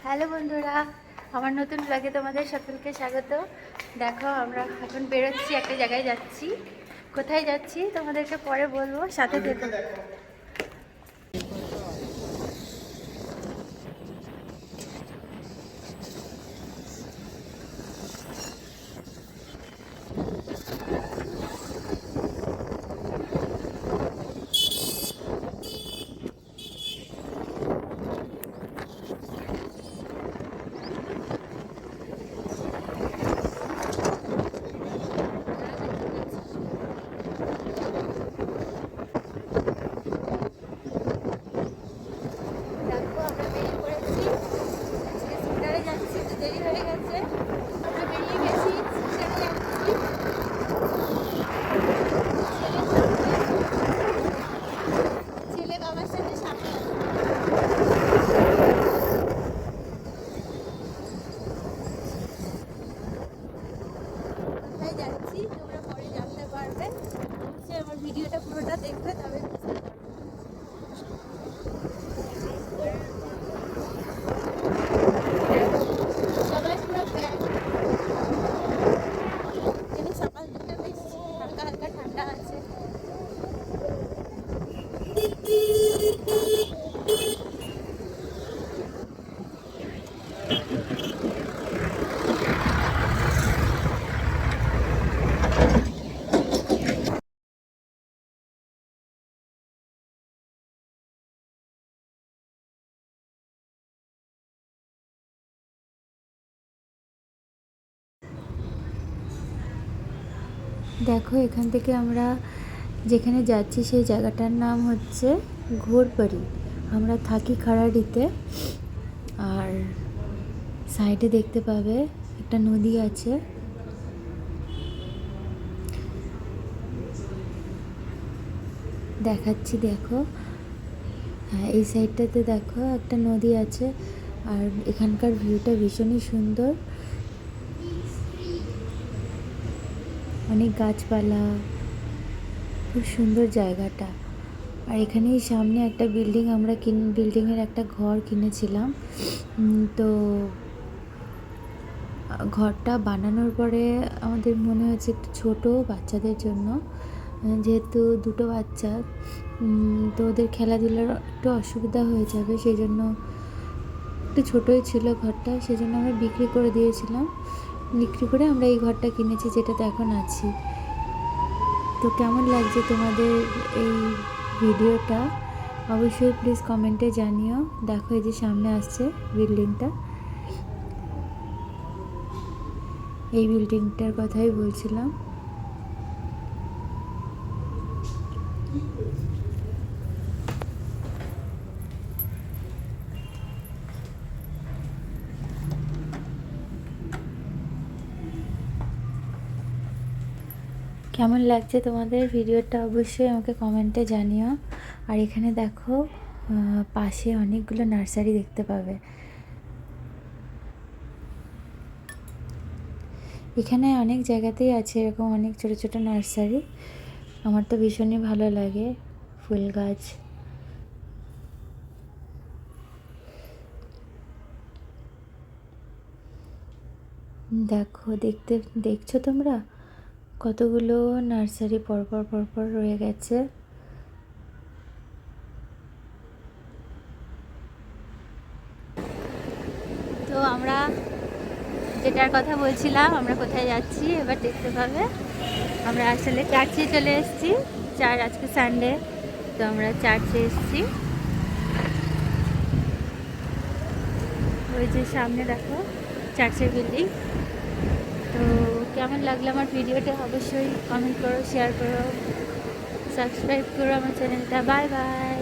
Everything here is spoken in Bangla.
হ্যালো বন্ধুরা, আমার নতুন ব্লগে তোমাদের সকলকে স্বাগত। দেখো আমরা এখন বেরোচ্ছি, একটা জায়গায় যাচ্ছি। কোথায় যাচ্ছি তোমাদেরকে পরে বলবো, সাথে থেকো। দেখো আমরা বেরিয়ে পড়েছি, আজকে সেন্টারে যাচ্ছি, তো দেরি হয়ে গেছে। আমরা বেরিয়ে গেছি, সেন্টারে যাচ্ছি। ছেলে বাবার সাথে সামনে কোথায় যাচ্ছি তোমরা পরে জানতে পারবে। অবশ্যই আমার ভিডিওটা পুরোটা দেখবে, তবে বুঝতে পারবে। সবাই পুরো ব্যাগ, কিন্তু সকাল দিকটা বেশ হালকা হালকা ঠান্ডা আছে। দেখো এখান থেকে আমরা যেখানে যাচ্ছি সেই জায়গাটার নাম হচ্ছে ঘোরবাড়ি। আমরা থাকি খাড়াড়িতে। আর সাইডে দেখতে পাবে একটা নদী আছে। দেখাচ্ছি, দেখো। হ্যাঁ, এই সাইডটাতে দেখো একটা নদী আছে। আর এখানকার ভিউটা ভীষণই সুন্দর, অনেক গাছপালা, খুব সুন্দর জায়গাটা। আর এখানেই সামনে একটা বিল্ডিং, আমরা বিল্ডিংয়ের একটা ঘর কিনেছিলাম। তো ঘরটা বানানোর পরে আমাদের মনে হয়েছে একটু ছোটো বাচ্চাদের জন্য, যেহেতু দুটো বাচ্চা, তো ওদের খেলাধুলার একটু অসুবিধা হয়ে যাবে, সেই জন্য একটু ছোটোই ছিল ঘরটা, সেই জন্য আমরা বিক্রি করে দিয়েছিলাম। বিক্রি করে আমরা এই ঘরটা কিনেছি, যেটাতে এখন আছি। তো কেমন লাগছে তোমাদের এই ভিডিওটা অবশ্যই প্লিজ কমেন্টে জানিও। দেখো এই যে সামনে আসছে বিল্ডিংটা, এই বিল্ডিংটার কথাই বলছিলাম। কেমন লাগছে তোমাদের ভিডিওটা অবশ্যই আমাকে কমেন্টে জানিও। আর এখানে দেখো পাশে অনেকগুলো নার্সারি দেখতে পাবে। এখানে অনেক জায়গাতেই আছে এরকম অনেক ছোটো ছোটো নার্সারি। আমার তো ভীষণই ভালো লাগে ফুল গাছ। দেখো, দেখছো তোমরা কতগুলো নার্সারি পরপর পরপর রয়ে গেছে। তো আমরা যেটার কথা বলছিলাম, আমরা কোথায় যাচ্ছি এবার দেখতে পাবে। আমরা আসলে চার্চে চলে এসেছি। আজকে সানডে, তো আমরা চার্চে এসেছি। ওই যে সামনে দেখো চার্চের বিল্ডিং। তো কেমন লাগলো আমার ভিডিওটা অবশ্যই কমেন্ট করো, শেয়ার করো, সাবস্ক্রাইব করো আমার চ্যানেলটা। Bye bye.